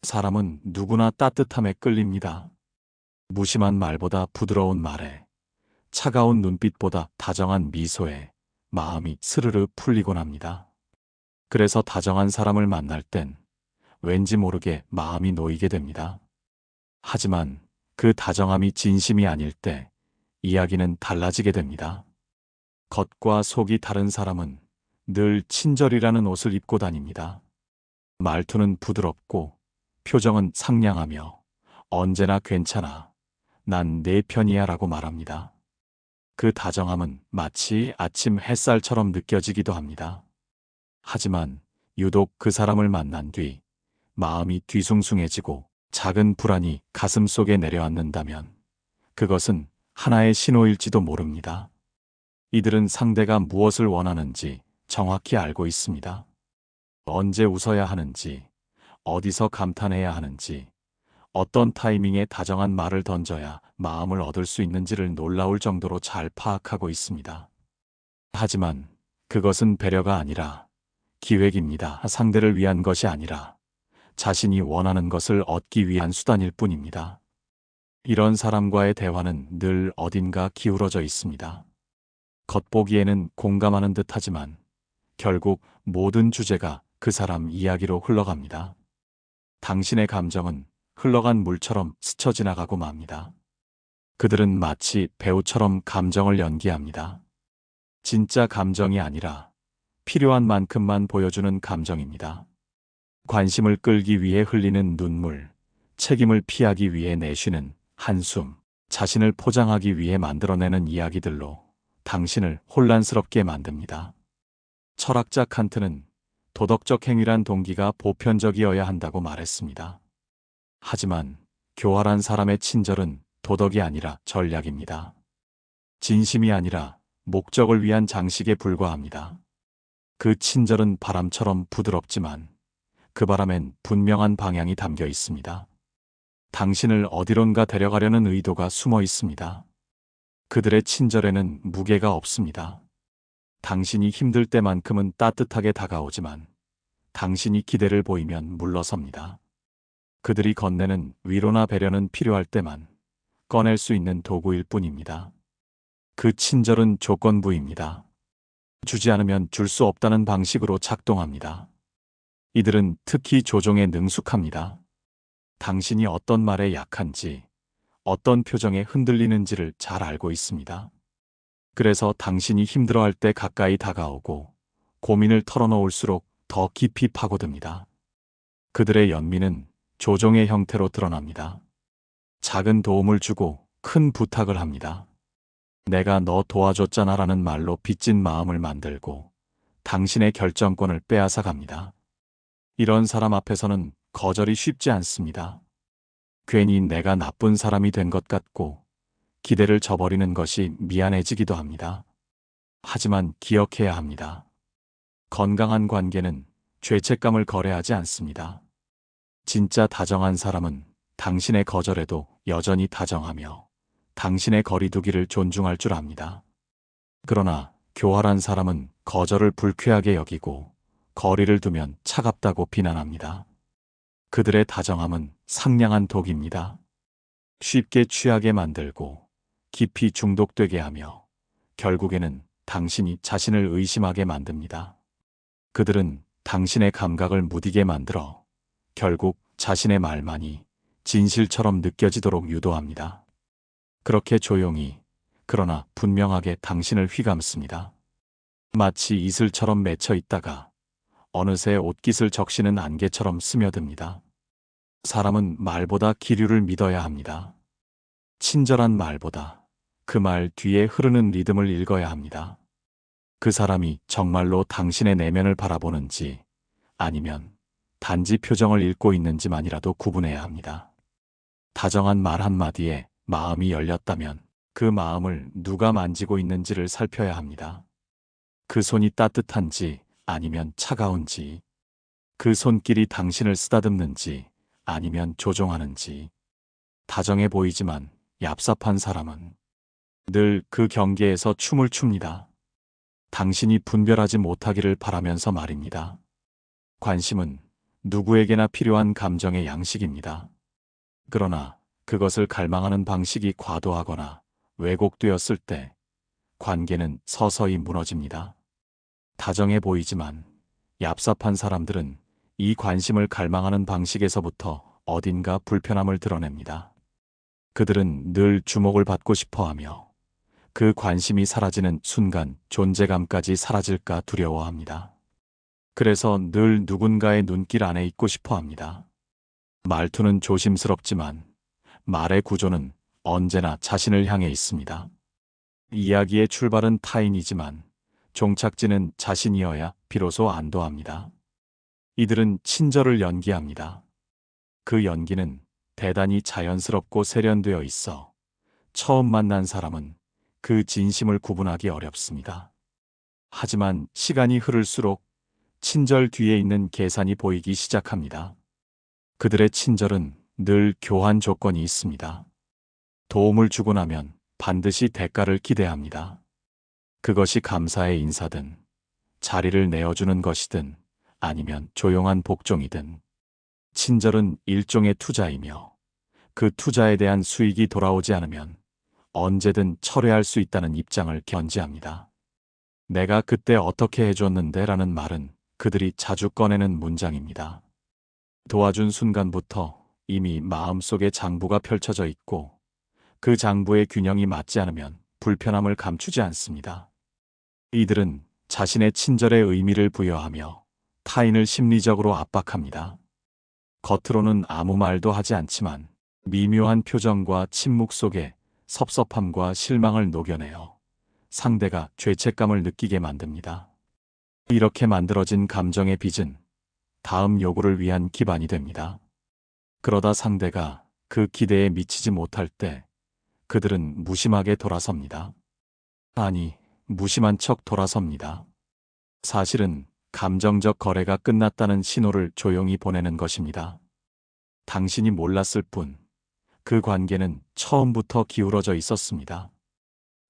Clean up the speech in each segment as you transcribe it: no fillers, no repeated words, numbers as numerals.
사람은 누구나 따뜻함에 끌립니다. 무심한 말보다 부드러운 말에, 차가운 눈빛보다 다정한 미소에 마음이 스르르 풀리곤 합니다. 그래서 다정한 사람을 만날 땐 왠지 모르게 마음이 놓이게 됩니다. 하지만 그 다정함이 진심이 아닐 때 이야기는 달라지게 됩니다. 겉과 속이 다른 사람은 늘 친절이라는 옷을 입고 다닙니다. 말투는 부드럽고 표정은 상냥하며 언제나 괜찮아, 난 내 편이야 라고 말합니다. 그 다정함은 마치 아침 햇살처럼 느껴지기도 합니다. 하지만 유독 그 사람을 만난 뒤 마음이 뒤숭숭해지고 작은 불안이 가슴속에 내려앉는다면 그것은 하나의 신호일지도 모릅니다. 이들은 상대가 무엇을 원하는지 정확히 알고 있습니다. 언제 웃어야 하는지, 어디서 감탄해야 하는지, 어떤 타이밍에 다정한 말을 던져야 마음을 얻을 수 있는지를 놀라울 정도로 잘 파악하고 있습니다. 하지만 그것은 배려가 아니라 기획입니다. 상대를 위한 것이 아니라 자신이 원하는 것을 얻기 위한 수단일 뿐입니다. 이런 사람과의 대화는 늘 어딘가 기울어져 있습니다. 겉보기에는 공감하는 듯하지만 결국 모든 주제가 그 사람 이야기로 흘러갑니다. 당신의 감정은 흘러간 물처럼 스쳐 지나가고 맙니다. 그들은 마치 배우처럼 감정을 연기합니다. 진짜 감정이 아니라 필요한 만큼만 보여주는 감정입니다. 관심을 끌기 위해 흘리는 눈물, 책임을 피하기 위해 내쉬는 한숨, 자신을 포장하기 위해 만들어내는 이야기들로 당신을 혼란스럽게 만듭니다. 철학자 칸트는 도덕적 행위란 동기가 보편적이어야 한다고 말했습니다. 하지만 교활한 사람의 친절은 도덕이 아니라 전략입니다. 진심이 아니라 목적을 위한 장식에 불과합니다. 그 친절은 바람처럼 부드럽지만 그 바람엔 분명한 방향이 담겨 있습니다. 당신을 어디론가 데려가려는 의도가 숨어 있습니다. 그들의 친절에는 무게가 없습니다. 당신이 힘들 때만큼은 따뜻하게 다가오지만 당신이 기대를 보이면 물러섭니다. 그들이 건네는 위로나 배려는 필요할 때만 꺼낼 수 있는 도구일 뿐입니다. 그 친절은 조건부입니다. 주지 않으면 줄 수 없다는 방식으로 작동합니다. 이들은 특히 조종에 능숙합니다. 당신이 어떤 말에 약한지, 어떤 표정에 흔들리는지를 잘 알고 있습니다. 그래서 당신이 힘들어할 때 가까이 다가오고 고민을 털어놓을수록 더 깊이 파고듭니다. 그들의 연민은 조종의 형태로 드러납니다. 작은 도움을 주고 큰 부탁을 합니다. 내가 너 도와줬잖아 라는 말로 빚진 마음을 만들고 당신의 결정권을 빼앗아 갑니다. 이런 사람 앞에서는 거절이 쉽지 않습니다. 괜히 내가 나쁜 사람이 된 것 같고 기대를 저버리는 것이 미안해지기도 합니다. 하지만 기억해야 합니다. 건강한 관계는 죄책감을 거래하지 않습니다. 진짜 다정한 사람은 당신의 거절에도 여전히 다정하며 당신의 거리두기를 존중할 줄 압니다. 그러나 교활한 사람은 거절을 불쾌하게 여기고 거리를 두면 차갑다고 비난합니다. 그들의 다정함은 상냥한 독입니다. 쉽게 취하게 만들고 깊이 중독되게 하며 결국에는 당신이 자신을 의심하게 만듭니다. 그들은 당신의 감각을 무디게 만들어 결국 자신의 말만이 진실처럼 느껴지도록 유도합니다. 그렇게 조용히, 그러나 분명하게 당신을 휘감습니다. 마치 이슬처럼 맺혀 있다가 어느새 옷깃을 적시는 안개처럼 스며듭니다. 사람은 말보다 기류를 믿어야 합니다. 친절한 말보다 그 말 뒤에 흐르는 리듬을 읽어야 합니다. 그 사람이 정말로 당신의 내면을 바라보는지 아니면 단지 표정을 읽고 있는지만이라도 구분해야 합니다. 다정한 말 한마디에 마음이 열렸다면 그 마음을 누가 만지고 있는지를 살펴야 합니다. 그 손이 따뜻한지 아니면 차가운지, 그 손길이 당신을 쓰다듬는지 아니면 조종하는지. 다정해 보이지만 얍삽한 사람은 늘 그 경계에서 춤을 춥니다. 당신이 분별하지 못하기를 바라면서 말입니다. 관심은 누구에게나 필요한 감정의 양식입니다. 그러나 그것을 갈망하는 방식이 과도하거나 왜곡되었을 때 관계는 서서히 무너집니다. 다정해 보이지만 얍삽한 사람들은 이 관심을 갈망하는 방식에서부터 어딘가 불편함을 드러냅니다. 그들은 늘 주목을 받고 싶어 하며 그 관심이 사라지는 순간 존재감까지 사라질까 두려워합니다. 그래서 늘 누군가의 눈길 안에 있고 싶어 합니다. 말투는 조심스럽지만 말의 구조는 언제나 자신을 향해 있습니다. 이야기의 출발은 타인이지만 종착지는 자신이어야 비로소 안도합니다. 이들은 친절을 연기합니다. 그 연기는 대단히 자연스럽고 세련되어 있어 처음 만난 사람은 그 진심을 구분하기 어렵습니다. 하지만 시간이 흐를수록 친절 뒤에 있는 계산이 보이기 시작합니다. 그들의 친절은 늘 교환 조건이 있습니다. 도움을 주고 나면 반드시 대가를 기대합니다. 그것이 감사의 인사든, 자리를 내어주는 것이든, 아니면 조용한 복종이든, 친절은 일종의 투자이며 그 투자에 대한 수익이 돌아오지 않으면 언제든 철회할 수 있다는 입장을 견지합니다. 내가 그때 어떻게 해줬는데 라는 말은 그들이 자주 꺼내는 문장입니다. 도와준 순간부터 이미 마음속에 장부가 펼쳐져 있고 그 장부의 균형이 맞지 않으면 불편함을 감추지 않습니다. 이들은 자신의 친절에 의미를 부여하며 타인을 심리적으로 압박합니다. 겉으로는 아무 말도 하지 않지만 미묘한 표정과 침묵 속에 섭섭함과 실망을 녹여내어 상대가 죄책감을 느끼게 만듭니다. 이렇게 만들어진 감정의 빚은 다음 요구를 위한 기반이 됩니다. 그러다 상대가 그 기대에 미치지 못할 때 그들은 무심하게 돌아섭니다. 아니, 무심한 척 돌아섭니다. 사실은 감정적 거래가 끝났다는 신호를 조용히 보내는 것입니다. 당신이 몰랐을 뿐, 그 관계는 처음부터 기울어져 있었습니다.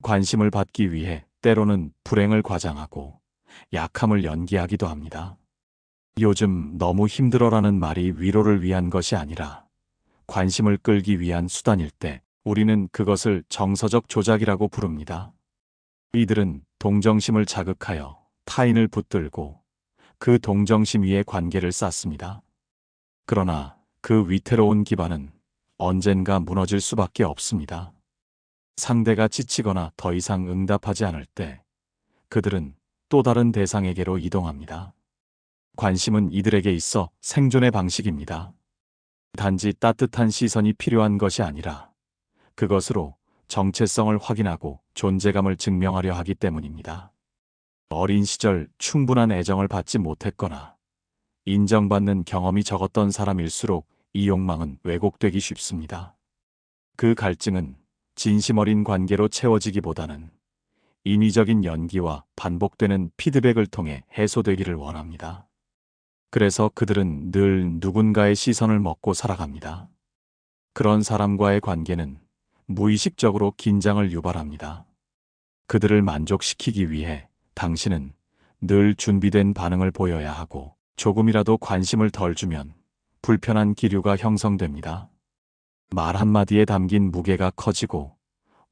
관심을 받기 위해 때로는 불행을 과장하고 약함을 연기하기도 합니다. 요즘 너무 힘들어라는 말이 위로를 위한 것이 아니라 관심을 끌기 위한 수단일 때 우리는 그것을 정서적 조작이라고 부릅니다. 이들은 동정심을 자극하여 타인을 붙들고 그 동정심 위에 관계를 쌓습니다. 그러나 그 위태로운 기반은 언젠가 무너질 수밖에 없습니다. 상대가 지치거나 더 이상 응답하지 않을 때 그들은 또 다른 대상에게로 이동합니다. 관심은 이들에게 있어 생존의 방식입니다. 단지 따뜻한 시선이 필요한 것이 아니라 그것으로 정체성을 확인하고 존재감을 증명하려 하기 때문입니다. 어린 시절 충분한 애정을 받지 못했거나 인정받는 경험이 적었던 사람일수록 이 욕망은 왜곡되기 쉽습니다. 그 갈증은 진심 어린 관계로 채워지기보다는 인위적인 연기와 반복되는 피드백을 통해 해소되기를 원합니다. 그래서 그들은 늘 누군가의 시선을 먹고 살아갑니다. 그런 사람과의 관계는 무의식적으로 긴장을 유발합니다. 그들을 만족시키기 위해 당신은 늘 준비된 반응을 보여야 하고 조금이라도 관심을 덜 주면 불편한 기류가 형성됩니다. 말 한마디에 담긴 무게가 커지고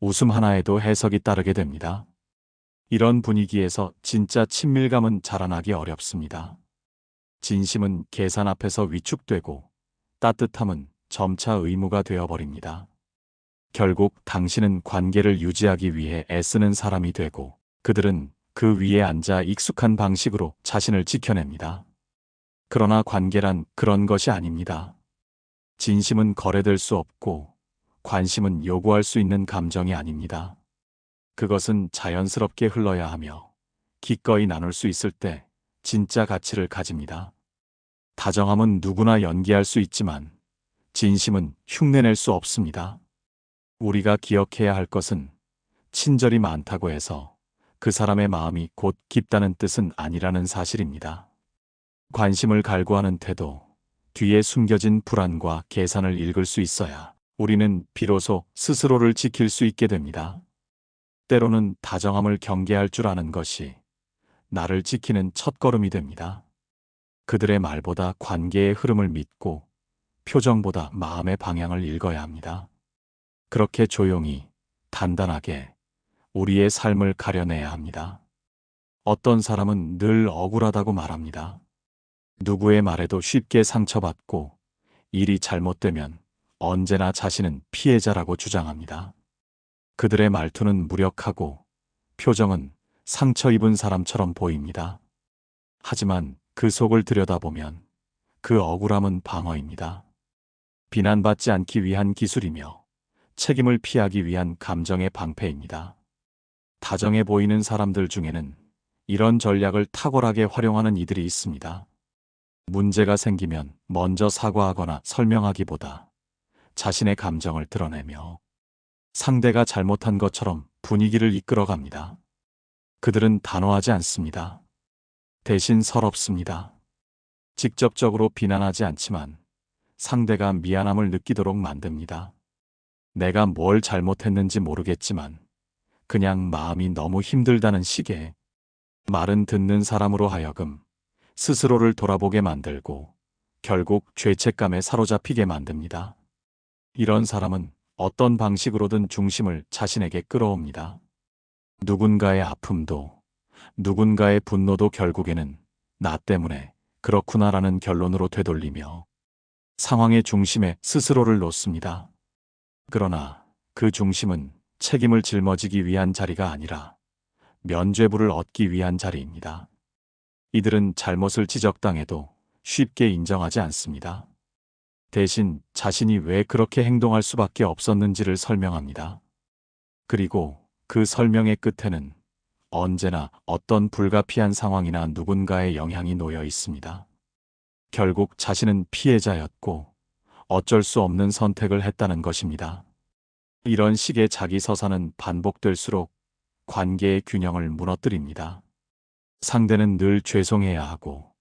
웃음 하나에도 해석이 따르게 됩니다. 이런 분위기에서 진짜 친밀감은 자라나기 어렵습니다. 진심은 계산 앞에서 위축되고 따뜻함은 점차 의무가 되어버립니다. 결국 당신은 관계를 유지하기 위해 애쓰는 사람이 되고 그들은 그 위에 앉아 익숙한 방식으로 자신을 지켜냅니다. 그러나 관계란 그런 것이 아닙니다. 진심은 거래될 수 없고 관심은 요구할 수 있는 감정이 아닙니다. 그것은 자연스럽게 흘러야 하며 기꺼이 나눌 수 있을 때 진짜 가치를 가집니다. 다정함은 누구나 연기할 수 있지만 진심은 흉내낼 수 없습니다. 우리가 기억해야 할 것은 친절이 많다고 해서 그 사람의 마음이 곧 깊다는 뜻은 아니라는 사실입니다. 관심을 갈구하는 태도, 뒤에 숨겨진 불안과 계산을 읽을 수 있어야 우리는 비로소 스스로를 지킬 수 있게 됩니다. 때로는 다정함을 경계할 줄 아는 것이 나를 지키는 첫걸음이 됩니다. 그들의 말보다 관계의 흐름을 믿고 표정보다 마음의 방향을 읽어야 합니다. 그렇게 조용히, 단단하게 우리의 삶을 가려내야 합니다. 어떤 사람은 늘 억울하다고 말합니다. 누구의 말에도 쉽게 상처받고 일이 잘못되면 언제나 자신은 피해자라고 주장합니다. 그들의 말투는 무력하고 표정은 상처 입은 사람처럼 보입니다. 하지만 그 속을 들여다보면 그 억울함은 방어입니다. 비난받지 않기 위한 기술이며 책임을 피하기 위한 감정의 방패입니다. 다정해 보이는 사람들 중에는 이런 전략을 탁월하게 활용하는 이들이 있습니다. 문제가 생기면 먼저 사과하거나 설명하기보다 자신의 감정을 드러내며 상대가 잘못한 것처럼 분위기를 이끌어갑니다. 그들은 단호하지 않습니다. 대신 서럽습니다. 직접적으로 비난하지 않지만 상대가 미안함을 느끼도록 만듭니다. 내가 뭘 잘못했는지 모르겠지만 그냥 마음이 너무 힘들다는 식의 말은 듣는 사람으로 하여금 스스로를 돌아보게 만들고 결국 죄책감에 사로잡히게 만듭니다. 이런 사람은 어떤 방식으로든 중심을 자신에게 끌어옵니다. 누군가의 아픔도 누군가의 분노도 결국에는 나 때문에 그렇구나라는 결론으로 되돌리며 상황의 중심에 스스로를 놓습니다. 그러나 그 중심은 책임을 짊어지기 위한 자리가 아니라 면죄부를 얻기 위한 자리입니다. 이들은 잘못을 지적당해도 쉽게 인정하지 않습니다. 대신 자신이 왜 그렇게 행동할 수밖에 없었는지를 설명합니다. 그리고 그 설명의 끝에는 언제나 어떤 불가피한 상황이나 누군가의 영향이 놓여 있습니다. 결국 자신은 피해자였고 어쩔 수 없는 선택을 했다는 것입니다. 이런 식의 자기 서사는 반복될수록 관계의 균형을 무너뜨립니다. 상대는 늘 죄송해야 하고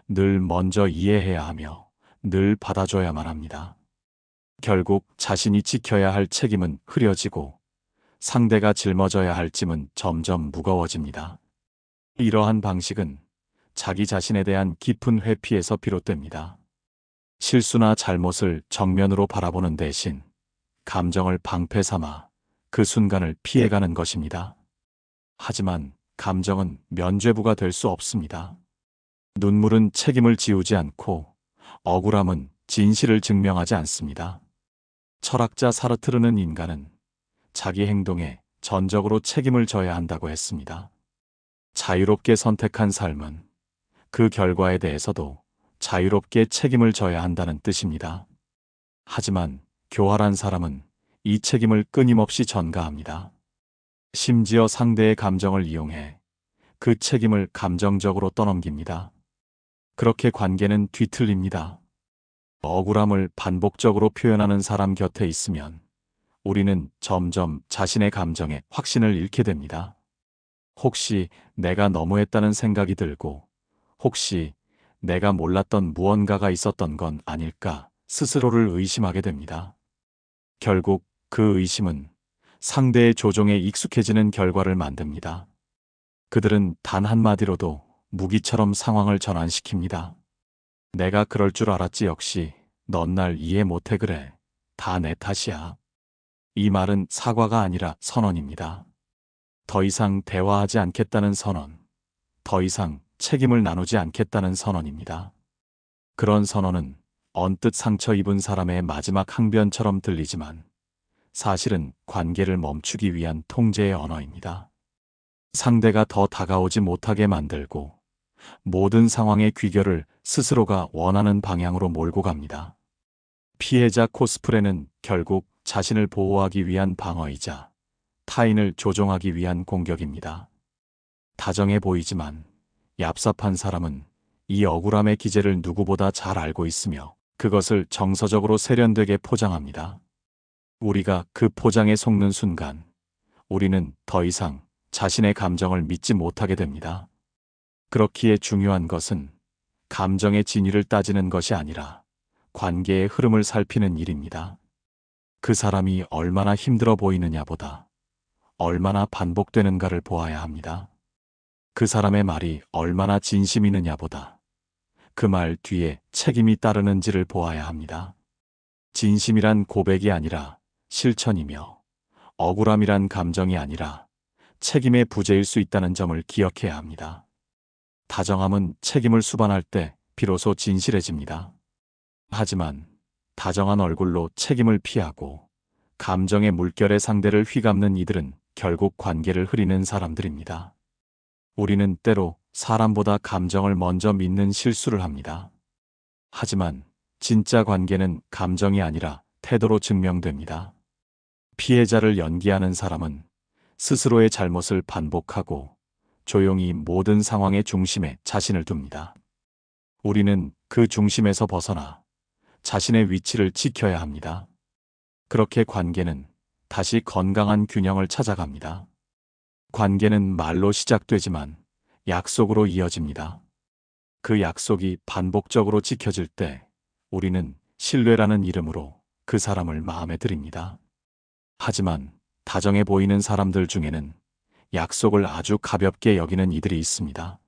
늘 먼저 이해해야 하며 늘 받아줘야만 합니다. 결국 자신이 지켜야 할 책임은 흐려지고 상대가 짊어져야 할 짐은 점점 무거워집니다. 이러한 방식은 자기 자신에 대한 깊은 회피에서 비롯됩니다. 실수나 잘못을 정면으로 바라보는 대신 감정을 방패 삼아 그 순간을 피해가는 것입니다. 하지만 감정은 면죄부가 될 수 없습니다. 눈물은 책임을 지우지 않고 억울함은 진실을 증명하지 않습니다. 철학자 사르트르는 인간은 자기 행동에 전적으로 책임을 져야 한다고 했습니다. 자유롭게 선택한 삶은 그 결과에 대해서도 자유롭게 책임을 져야 한다는 뜻입니다. 하지만 교활한 사람은 이 책임을 끊임없이 전가합니다. 심지어 상대의 감정을 이용해 그 책임을 감정적으로 떠넘깁니다. 그렇게 관계는 뒤틀립니다. 억울함을 반복적으로 표현하는 사람 곁에 있으면 우리는 점점 자신의 감정에 확신을 잃게 됩니다. 혹시 내가 너무했다는 생각이 들고 혹시 내가 몰랐던 무언가가 있었던 건 아닐까 스스로를 의심하게 됩니다. 결국 그 의심은 상대의 조종에 익숙해지는 결과를 만듭니다. 그들은 단 한마디로도 무기처럼 상황을 전환시킵니다. 내가 그럴 줄 알았지 역시 넌 날 이해 못해 그래. 다 내 탓이야. 이 말은 사과가 아니라 선언입니다. 더 이상 대화하지 않겠다는 선언. 더 이상 책임을 나누지 않겠다는 선언입니다. 그런 선언은 언뜻 상처 입은 사람의 마지막 항변처럼 들리지만 사실은 관계를 멈추기 위한 통제의 언어입니다. 상대가 더 다가오지 못하게 만들고 모든 상황의 귀결을 스스로가 원하는 방향으로 몰고 갑니다. 피해자 코스프레는 결국 자신을 보호하기 위한 방어이자 타인을 조종하기 위한 공격입니다. 다정해 보이지만 얍삽한 사람은 이 억울함의 기제를 누구보다 잘 알고 있으며 그것을 정서적으로 세련되게 포장합니다. 우리가 그 포장에 속는 순간 우리는 더 이상 자신의 감정을 믿지 못하게 됩니다. 그렇기에 중요한 것은 감정의 진위를 따지는 것이 아니라 관계의 흐름을 살피는 일입니다. 그 사람이 얼마나 힘들어 보이느냐보다 얼마나 반복되는가를 보아야 합니다. 그 사람의 말이 얼마나 진심이느냐보다 그 말 뒤에 책임이 따르는지를 보아야 합니다. 진심이란 고백이 아니라 실천이며 억울함이란 감정이 아니라 책임의 부재일 수 있다는 점을 기억해야 합니다. 다정함은 책임을 수반할 때 비로소 진실해집니다. 하지만 다정한 얼굴로 책임을 피하고 감정의 물결에 상대를 휘감는 이들은 결국 관계를 흐리는 사람들입니다. 우리는 때로 사람보다 감정을 먼저 믿는 실수를 합니다. 하지만 진짜 관계는 감정이 아니라 태도로 증명됩니다. 피해자를 연기하는 사람은 스스로의 잘못을 반복하고 조용히 모든 상황의 중심에 자신을 둡니다. 우리는 그 중심에서 벗어나 자신의 위치를 지켜야 합니다. 그렇게 관계는 다시 건강한 균형을 찾아갑니다. 관계는 말로 시작되지만 약속으로 이어집니다. 그 약속이 반복적으로 지켜질 때 우리는 신뢰라는 이름으로 그 사람을 마음에 들입니다. 하지만 다정해 보이는 사람들 중에는 약속을 아주 가볍게 여기는 이들이 있습니다.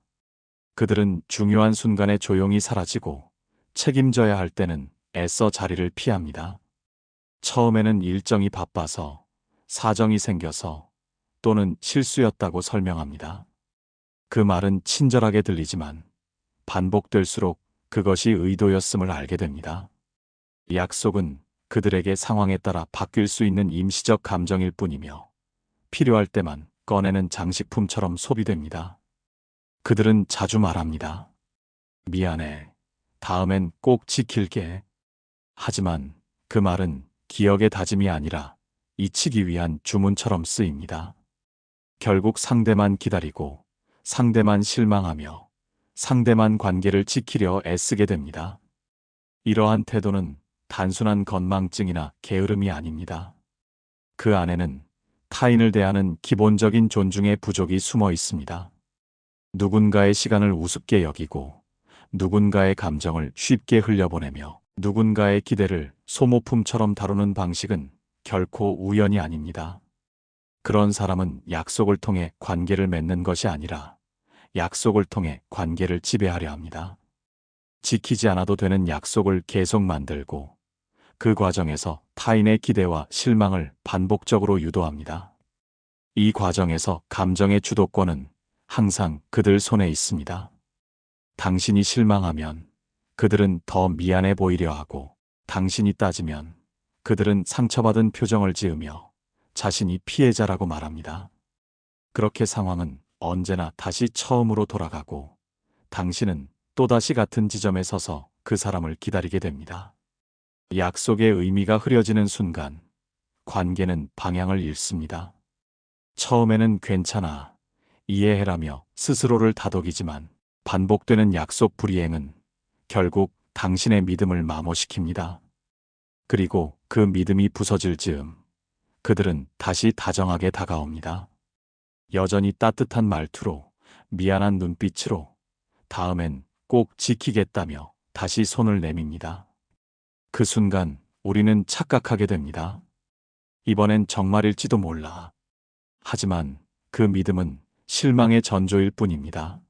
그들은 중요한 순간에 조용히 사라지고 책임져야 할 때는 애써 자리를 피합니다. 처음에는 일정이 바빠서, 사정이 생겨서 또는 실수였다고 설명합니다. 그 말은 친절하게 들리지만 반복될수록 그것이 의도였음을 알게 됩니다. 약속은 그들에게 상황에 따라 바뀔 수 있는 임시적 감정일 뿐이며 필요할 때만 꺼내는 장식품처럼 소비됩니다. 그들은 자주 말합니다. 미안해. 다음엔 꼭 지킬게. 하지만 그 말은 기억의 다짐이 아니라 잊히기 위한 주문처럼 쓰입니다. 결국 상대만 기다리고 상대만 실망하며 상대만 관계를 지키려 애쓰게 됩니다. 이러한 태도는 단순한 건망증이나 게으름이 아닙니다. 그 안에는 타인을 대하는 기본적인 존중의 부족이 숨어 있습니다. 누군가의 시간을 우습게 여기고 누군가의 감정을 쉽게 흘려보내며 누군가의 기대를 소모품처럼 다루는 방식은 결코 우연이 아닙니다. 그런 사람은 약속을 통해 관계를 맺는 것이 아니라 약속을 통해 관계를 지배하려 합니다. 지키지 않아도 되는 약속을 계속 만들고 그 과정에서 타인의 기대와 실망을 반복적으로 유도합니다. 이 과정에서 감정의 주도권은 항상 그들 손에 있습니다. 당신이 실망하면 그들은 더 미안해 보이려 하고 당신이 따지면 그들은 상처받은 표정을 지으며 자신이 피해자라고 말합니다. 그렇게 상황은 언제나 다시 처음으로 돌아가고 당신은 또다시 같은 지점에 서서 그 사람을 기다리게 됩니다. 약속의 의미가 흐려지는 순간 관계는 방향을 잃습니다. 처음에는 괜찮아, 이해해라며 스스로를 다독이지만 반복되는 약속 불이행은 결국 당신의 믿음을 마모시킵니다. 그리고 그 믿음이 부서질 즈음 그들은 다시 다정하게 다가옵니다. 여전히 따뜻한 말투로, 미안한 눈빛으로, 다음엔 꼭 지키겠다며 다시 손을 내밉니다. 그 순간 우리는 착각하게 됩니다. 이번엔 정말일지도 몰라. 하지만 그 믿음은 실망의 전조일 뿐입니다.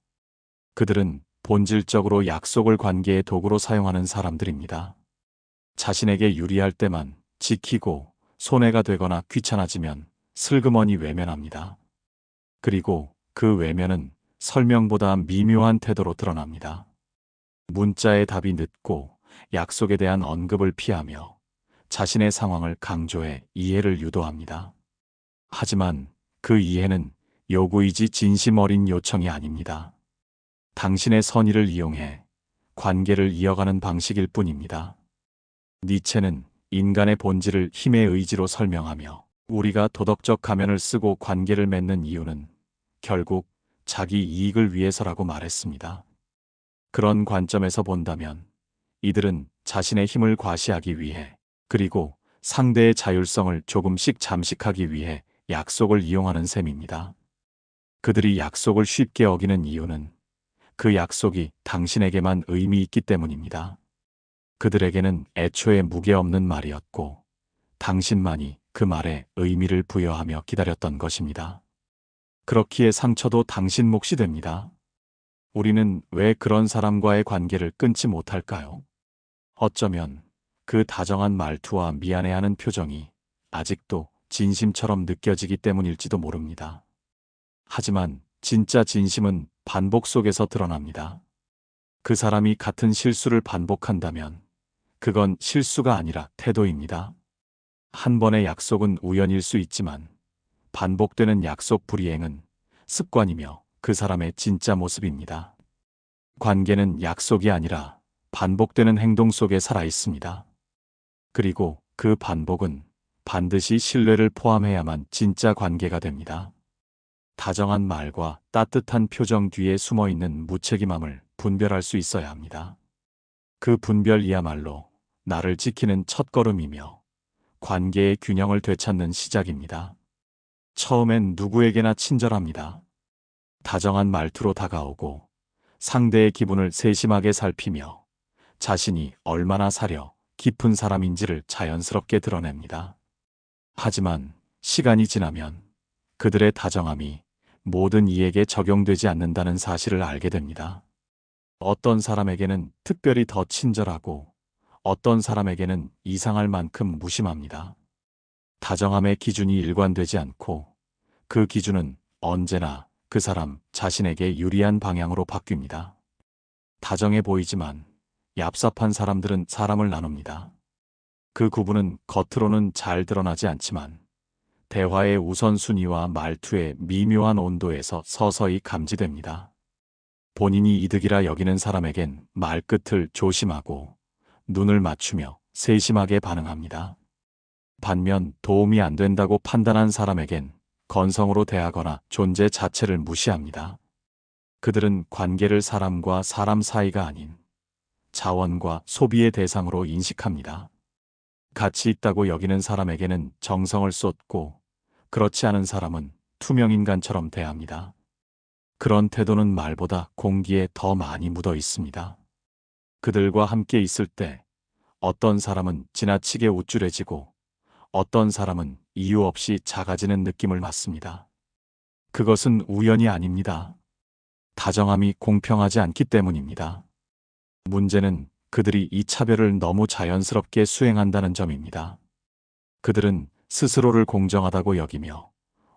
그들은 본질적으로 약속을 관계의 도구로 사용하는 사람들입니다. 자신에게 유리할 때만 지키고 손해가 되거나 귀찮아지면 슬그머니 외면합니다. 그리고 그 외면은 설명보다 미묘한 태도로 드러납니다. 문자의 답이 늦고 약속에 대한 언급을 피하며 자신의 상황을 강조해 이해를 유도합니다. 하지만 그 이해는 요구이지 진심 어린 요청이 아닙니다. 당신의 선의를 이용해 관계를 이어가는 방식일 뿐입니다. 니체는 인간의 본질을 힘의 의지로 설명하며 우리가 도덕적 가면을 쓰고 관계를 맺는 이유는 결국 자기 이익을 위해서라고 말했습니다. 그런 관점에서 본다면 이들은 자신의 힘을 과시하기 위해 그리고 상대의 자율성을 조금씩 잠식하기 위해 약속을 이용하는 셈입니다. 그들이 약속을 쉽게 어기는 이유는 그 약속이 당신에게만 의미 있기 때문입니다. 그들에게는 애초에 무게 없는 말이었고 당신만이 그 말에 의미를 부여하며 기다렸던 것입니다. 그렇기에 상처도 당신 몫이 됩니다. 우리는 왜 그런 사람과의 관계를 끊지 못할까요? 어쩌면 그 다정한 말투와 미안해하는 표정이 아직도 진심처럼 느껴지기 때문일지도 모릅니다. 하지만 진짜 진심은 반복 속에서 드러납니다. 그 사람이 같은 실수를 반복한다면 그건 실수가 아니라 태도입니다. 한 번의 약속은 우연일 수 있지만 반복되는 약속 불이행은 습관이며 그 사람의 진짜 모습입니다. 관계는 약속이 아니라 반복되는 행동 속에 살아 있습니다. 그리고 그 반복은 반드시 신뢰를 포함해야만 진짜 관계가 됩니다. 다정한 말과 따뜻한 표정 뒤에 숨어 있는 무책임함을 분별할 수 있어야 합니다. 그 분별이야말로 나를 지키는 첫걸음이며 관계의 균형을 되찾는 시작입니다. 처음엔 누구에게나 친절합니다. 다정한 말투로 다가오고 상대의 기분을 세심하게 살피며 자신이 얼마나 사려 깊은 사람인지를 자연스럽게 드러냅니다. 하지만 시간이 지나면 그들의 다정함이 모든 이에게 적용되지 않는다는 사실을 알게 됩니다. 어떤 사람에게는 특별히 더 친절하고 어떤 사람에게는 이상할 만큼 무심합니다. 다정함의 기준이 일관되지 않고 그 기준은 언제나 그 사람 자신에게 유리한 방향으로 바뀝니다. 다정해 보이지만 얍삽한 사람들은 사람을 나눕니다. 그 구분은 겉으로는 잘 드러나지 않지만 대화의 우선순위와 말투의 미묘한 온도에서 서서히 감지됩니다. 본인이 이득이라 여기는 사람에겐 말끝을 조심하고 눈을 맞추며 세심하게 반응합니다. 반면 도움이 안 된다고 판단한 사람에겐 건성으로 대하거나 존재 자체를 무시합니다. 그들은 관계를 사람과 사람 사이가 아닌 자원과 소비의 대상으로 인식합니다. 가치 있다고 여기는 사람에게는 정성을 쏟고 그렇지 않은 사람은 투명인간처럼 대합니다. 그런 태도는 말보다 공기에 더 많이 묻어 있습니다. 그들과 함께 있을 때 어떤 사람은 지나치게 우쭐해지고 어떤 사람은 이유 없이 작아지는 느낌을 받습니다. 그것은 우연이 아닙니다. 다정함이 공평하지 않기 때문입니다. 문제는 그들이 이 차별을 너무 자연스럽게 수행한다는 점입니다. 그들은 스스로를 공정하다고 여기며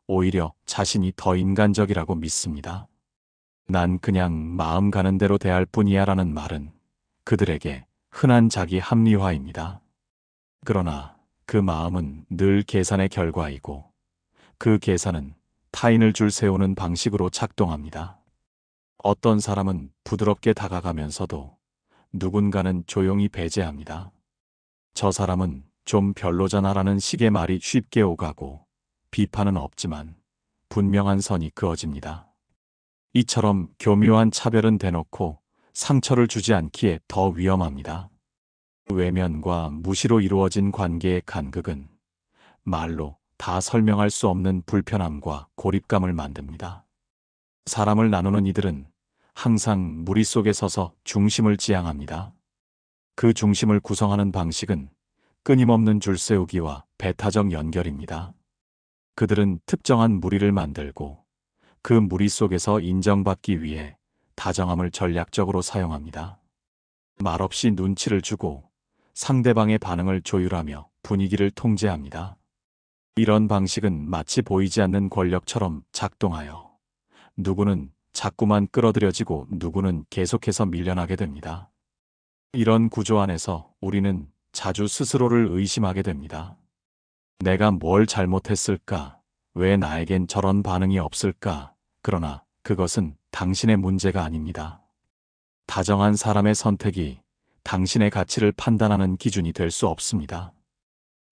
오히려 자신이 더 인간적이라고 믿습니다. 난 그냥 마음 가는 대로 대할 뿐이야 라는 말은 그들에게 흔한 자기 합리화입니다. 그러나 그 마음은 늘 계산의 결과이고 그 계산은 타인을 줄 세우는 방식으로 작동합니다. 어떤 사람은 부드럽게 다가가면서도 누군가는 조용히 배제합니다. 저 사람은 좀 별로잖아라는 식의 말이 쉽게 오가고 비판은 없지만 분명한 선이 그어집니다. 이처럼 교묘한 차별은 대놓고 상처를 주지 않기에 더 위험합니다. 외면과 무시로 이루어진 관계의 간극은 말로 다 설명할 수 없는 불편함과 고립감을 만듭니다. 사람을 나누는 이들은 항상 무리 속에 서서 중심을 지향합니다. 그 중심을 구성하는 방식은 끊임없는 줄세우기와 배타적 연결입니다. 그들은 특정한 무리를 만들고 그 무리 속에서 인정받기 위해 다정함을 전략적으로 사용합니다. 말없이 눈치를 주고 상대방의 반응을 조율하며 분위기를 통제합니다. 이런 방식은 마치 보이지 않는 권력처럼 작동하여 누구는 자꾸만 끌어들여지고 누구는 계속해서 밀려나게 됩니다. 이런 구조 안에서 우리는 자주 스스로를 의심하게 됩니다. 내가 뭘 잘못했을까? 왜 나에겐 저런 반응이 없을까? 그러나 그것은 당신의 문제가 아닙니다. 다정한 사람의 선택이 당신의 가치를 판단하는 기준이 될 수 없습니다.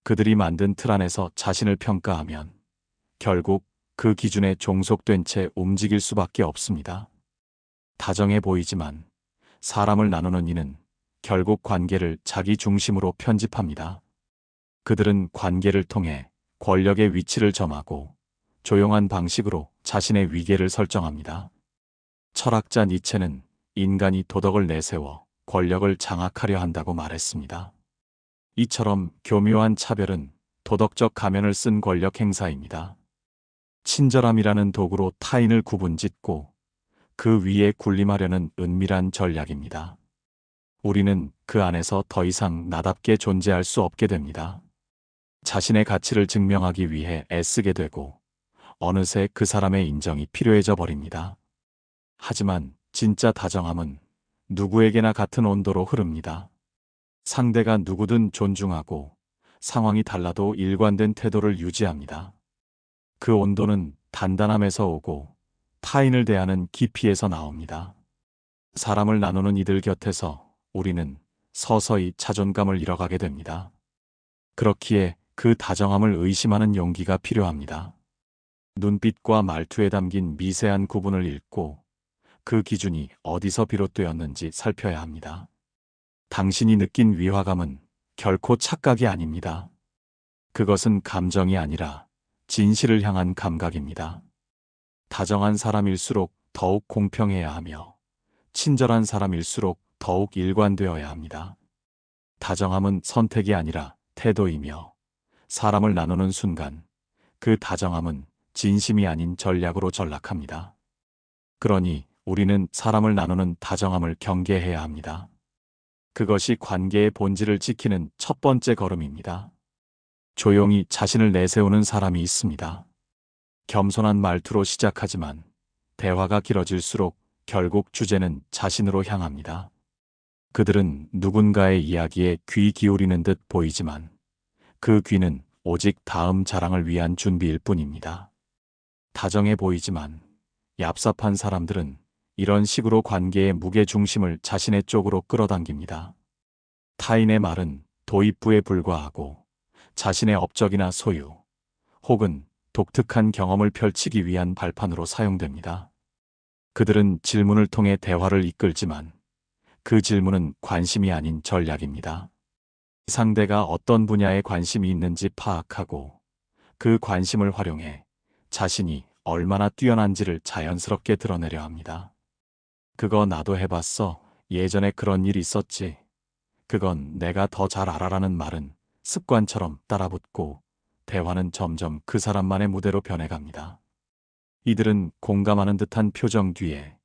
그들이 만든 틀 안에서 자신을 평가하면 결국 그 기준에 종속된 채 움직일 수밖에 없습니다. 다정해 보이지만 사람을 나누는 이는 결국 관계를 자기 중심으로 편집합니다. 그들은 관계를 통해 권력의 위치를 점하고 조용한 방식으로 자신의 위계를 설정합니다. 철학자 니체는 인간이 도덕을 내세워 권력을 장악하려 한다고 말했습니다. 이처럼 교묘한 차별은 도덕적 가면을 쓴 권력 행사입니다. 친절함이라는 도구로 타인을 구분짓고 그 위에 군림하려는 은밀한 전략입니다. 우리는 그 안에서 더 이상 나답게 존재할 수 없게 됩니다. 자신의 가치를 증명하기 위해 애쓰게 되고 어느새 그 사람의 인정이 필요해져 버립니다. 하지만 진짜 다정함은 누구에게나 같은 온도로 흐릅니다. 상대가 누구든 존중하고 상황이 달라도 일관된 태도를 유지합니다. 그 온도는 단단함에서 오고 타인을 대하는 깊이에서 나옵니다. 사람을 나누는 이들 곁에서 우리는 서서히 자존감을 잃어가게 됩니다. 그렇기에 그 다정함을 의심하는 용기가 필요합니다. 눈빛과 말투에 담긴 미세한 구분을 읽고 그 기준이 어디서 비롯되었는지 살펴야 합니다. 당신이 느낀 위화감은 결코 착각이 아닙니다. 그것은 감정이 아니라 진실을 향한 감각입니다. 다정한 사람일수록 더욱 공평해야 하며 친절한 사람일수록 더욱 일관되어야 합니다. 다정함은 선택이 아니라 태도이며 사람을 나누는 순간 그 다정함은 진심이 아닌 전략으로 전락합니다. 그러니 우리는 사람을 나누는 다정함을 경계해야 합니다. 그것이 관계의 본질을 지키는 첫 번째 걸음입니다. 조용히 자신을 내세우는 사람이 있습니다. 겸손한 말투로 시작하지만 대화가 길어질수록 결국 주제는 자신으로 향합니다. 그들은 누군가의 이야기에 귀 기울이는 듯 보이지만 그 귀는 오직 다음 자랑을 위한 준비일 뿐입니다. 다정해 보이지만 얍삽한 사람들은 이런 식으로 관계의 무게중심을 자신의 쪽으로 끌어당깁니다. 타인의 말은 도입부에 불과하고 자신의 업적이나 소유 혹은 독특한 경험을 펼치기 위한 발판으로 사용됩니다. 그들은 질문을 통해 대화를 이끌지만 그 질문은 관심이 아닌 전략입니다. 상대가 어떤 분야에 관심이 있는지 파악하고 그 관심을 활용해 자신이 얼마나 뛰어난지를 자연스럽게 드러내려 합니다. 그거 나도 해봤어. 예전에 그런 일이 있었지. 그건 내가 더 잘 알아라는 말은 습관처럼 따라붙고 대화는 점점 그 사람만의 무대로 변해갑니다. 이들은 공감하는 듯한 표정 뒤에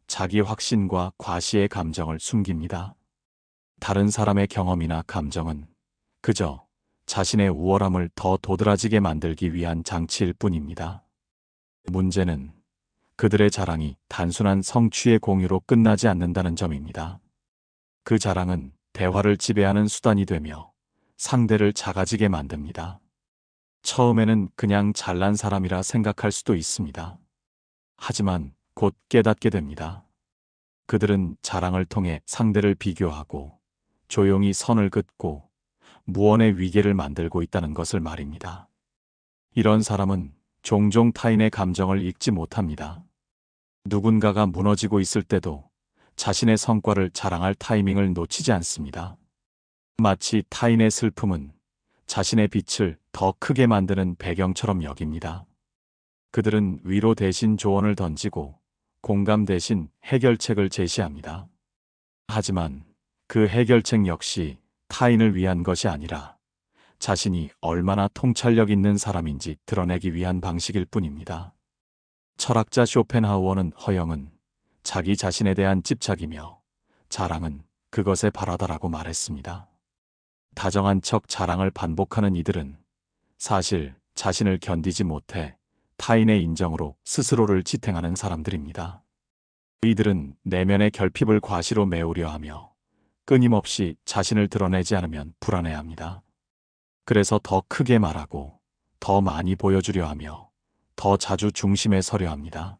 자기 확신과 과시의 감정을 숨깁니다. 다른 사람의 경험이나 감정은 그저 자신의 우월함을 더 도드라지게 만들기 위한 장치일 뿐입니다. 문제는 그들의 자랑이 단순한 성취의 공유로 끝나지 않는다는 점입니다. 그 자랑은 대화를 지배하는 수단이 되며 상대를 작아지게 만듭니다. 처음에는 그냥 잘난 사람이라 생각할 수도 있습니다. 하지만 곧 깨닫게 됩니다. 그들은 자랑을 통해 상대를 비교하고 조용히 선을 긋고 무언의 위계를 만들고 있다는 것을 말입니다. 이런 사람은 종종 타인의 감정을 읽지 못합니다. 누군가가 무너지고 있을 때도 자신의 성과를 자랑할 타이밍을 놓치지 않습니다. 마치 타인의 슬픔은 자신의 빛을 더 크게 만드는 배경처럼 여깁니다. 그들은 위로 대신 조언을 던지고 공감 대신 해결책을 제시합니다. 하지만 그 해결책 역시 타인을 위한 것이 아니라 자신이 얼마나 통찰력 있는 사람인지 드러내기 위한 방식일 뿐입니다. 철학자 쇼펜하우어는 허영은 자기 자신에 대한 집착이며 자랑은 그것에 바라다라고 말했습니다. 다정한 척 자랑을 반복하는 이들은 사실 자신을 견디지 못해 타인의 인정으로 스스로를 지탱하는 사람들입니다. 이들은 내면의 결핍을 과시로 메우려 하며 끊임없이 자신을 드러내지 않으면 불안해합니다. 그래서 더 크게 말하고 더 많이 보여주려 하며 더 자주 중심에 서려 합니다.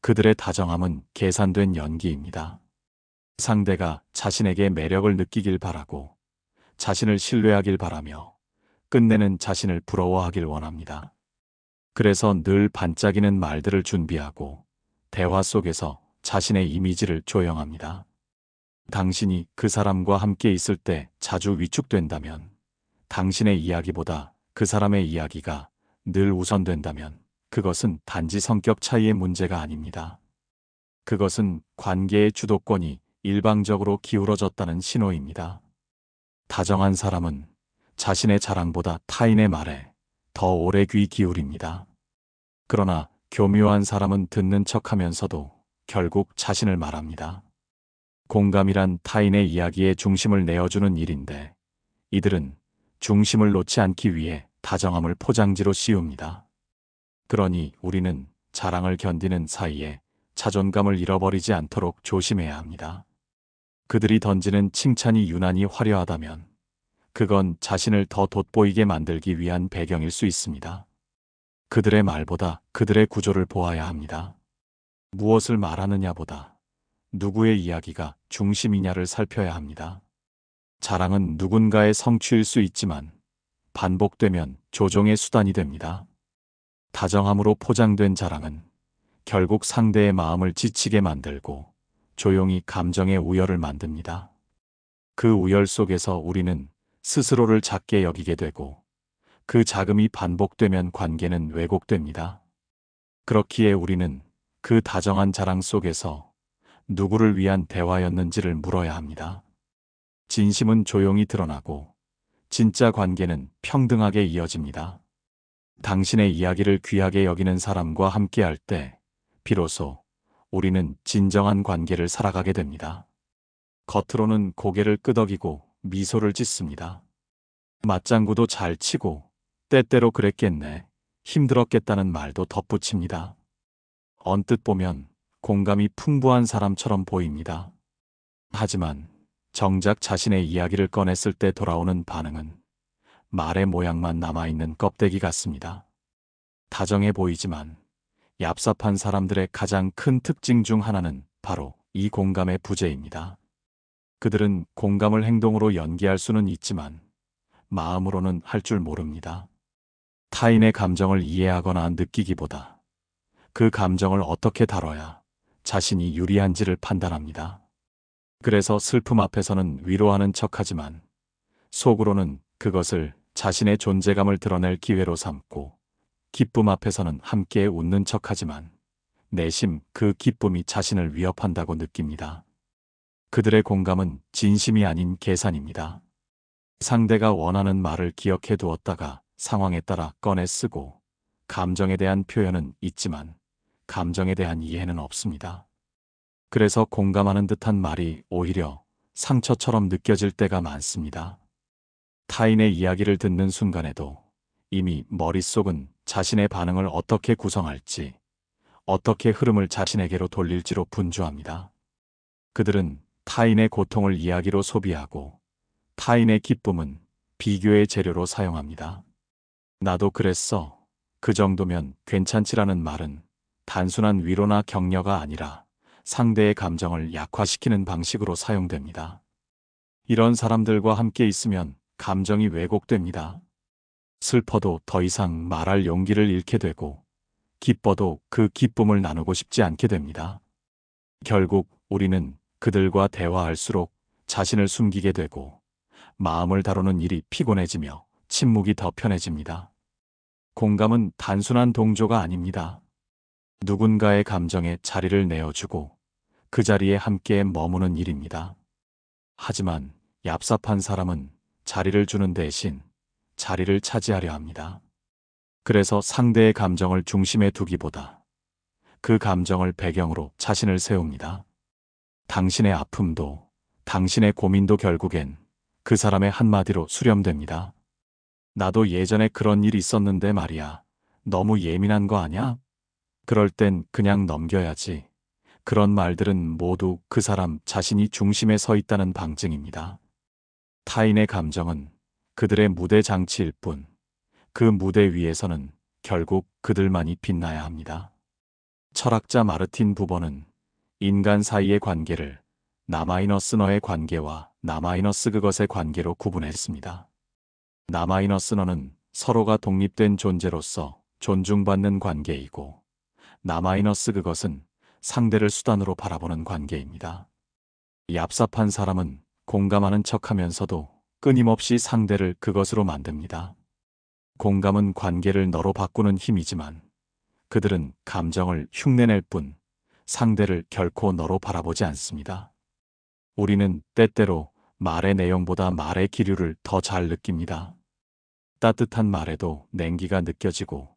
그들의 다정함은 계산된 연기입니다. 상대가 자신에게 매력을 느끼길 바라고 자신을 신뢰하길 바라며 끝내는 자신을 부러워하길 원합니다. 그래서 늘 반짝이는 말들을 준비하고 대화 속에서 자신의 이미지를 조형합니다. 당신이 그 사람과 함께 있을 때 자주 위축된다면, 당신의 이야기보다 그 사람의 이야기가 늘 우선된다면 그것은 단지 성격 차이의 문제가 아닙니다. 그것은 관계의 주도권이 일방적으로 기울어졌다는 신호입니다. 다정한 사람은 자신의 자랑보다 타인의 말에 더 오래 귀 기울입니다. 그러나 교묘한 사람은 듣는 척하면서도 결국 자신을 말합니다. 공감이란 타인의 이야기에 중심을 내어주는 일인데 이들은 중심을 놓지 않기 위해 다정함을 포장지로 씌웁니다. 그러니 우리는 자랑을 견디는 사이에 자존감을 잃어버리지 않도록 조심해야 합니다. 그들이 던지는 칭찬이 유난히 화려하다면 그건 자신을 더 돋보이게 만들기 위한 배경일 수 있습니다. 그들의 말보다 그들의 구조를 보아야 합니다. 무엇을 말하느냐보다 누구의 이야기가 중심이냐를 살펴야 합니다. 자랑은 누군가의 성취일 수 있지만 반복되면 조종의 수단이 됩니다. 다정함으로 포장된 자랑은 결국 상대의 마음을 지치게 만들고 조용히 감정의 우열을 만듭니다. 그 우열 속에서 우리는 스스로를 작게 여기게 되고 그 자금이 반복되면 관계는 왜곡됩니다. 그렇기에 우리는 그 다정한 자랑 속에서 누구를 위한 대화였는지를 물어야 합니다. 진심은 조용히 드러나고 진짜 관계는 평등하게 이어집니다. 당신의 이야기를 귀하게 여기는 사람과 함께할 때 비로소 우리는 진정한 관계를 살아가게 됩니다. 겉으로는 고개를 끄덕이고 미소를 짓습니다. 맞장구도 잘 치고 때때로 그랬겠네, 힘들었겠다는 말도 덧붙입니다. 언뜻 보면 공감이 풍부한 사람처럼 보입니다. 하지만 정작 자신의 이야기를 꺼냈을 때 돌아오는 반응은 말의 모양만 남아있는 껍데기 같습니다. 다정해 보이지만 얍삽한 사람들의 가장 큰 특징 중 하나는 바로 이 공감의 부재입니다. 그들은 공감을 행동으로 연기할 수는 있지만 마음으로는 할 줄 모릅니다. 타인의 감정을 이해하거나 느끼기보다 그 감정을 어떻게 다뤄야 자신이 유리한지를 판단합니다. 그래서 슬픔 앞에서는 위로하는 척하지만 속으로는 그것을 자신의 존재감을 드러낼 기회로 삼고, 기쁨 앞에서는 함께 웃는 척하지만 내심 그 기쁨이 자신을 위협한다고 느낍니다. 그들의 공감은 진심이 아닌 계산입니다. 상대가 원하는 말을 기억해 두었다가 상황에 따라 꺼내 쓰고, 감정에 대한 표현은 있지만 감정에 대한 이해는 없습니다. 그래서 공감하는 듯한 말이 오히려 상처처럼 느껴질 때가 많습니다. 타인의 이야기를 듣는 순간에도 이미 머릿속은 자신의 반응을 어떻게 구성할지, 어떻게 흐름을 자신에게로 돌릴지로 분주합니다. 그들은 타인의 고통을 이야기로 소비하고 타인의 기쁨은 비교의 재료로 사용합니다. 나도 그랬어, 그 정도면 괜찮지라는 말은 단순한 위로나 격려가 아니라 상대의 감정을 약화시키는 방식으로 사용됩니다. 이런 사람들과 함께 있으면 감정이 왜곡됩니다. 슬퍼도 더 이상 말할 용기를 잃게 되고, 기뻐도 그 기쁨을 나누고 싶지 않게 됩니다. 결국 우리는 그들과 대화할수록 자신을 숨기게 되고, 마음을 다루는 일이 피곤해지며 침묵이 더 편해집니다. 공감은 단순한 동조가 아닙니다. 누군가의 감정에 자리를 내어주고 그 자리에 함께 머무는 일입니다. 하지만 얍삽한 사람은 자리를 주는 대신 자리를 차지하려 합니다. 그래서 상대의 감정을 중심에 두기보다 그 감정을 배경으로 자신을 세웁니다. 당신의 아픔도, 당신의 고민도 결국엔 그 사람의 한마디로 수렴됩니다. 나도 예전에 그런 일이 있었는데 말이야, 너무 예민한 거 아냐? 그럴 땐 그냥 넘겨야지. 그런 말들은 모두 그 사람 자신이 중심에 서 있다는 방증입니다. 타인의 감정은 그들의 무대 장치일 뿐, 그 무대 위에서는 결국 그들만이 빛나야 합니다. 철학자 마르틴 부버는 인간 사이의 관계를 나-너의 관계와 나-그것의 관계로 구분했습니다. 나-너는 서로가 독립된 존재로서 존중받는 관계이고, 나-그것은 상대를 수단으로 바라보는 관계입니다. 얍삽한 사람은 공감하는 척하면서도 끊임없이 상대를 그것으로 만듭니다. 공감은 관계를 너로 바꾸는 힘이지만 그들은 감정을 흉내낼 뿐 상대를 결코 너로 바라보지 않습니다. 우리는 때때로 말의 내용보다 말의 기류를 더 잘 느낍니다. 따뜻한 말에도 냉기가 느껴지고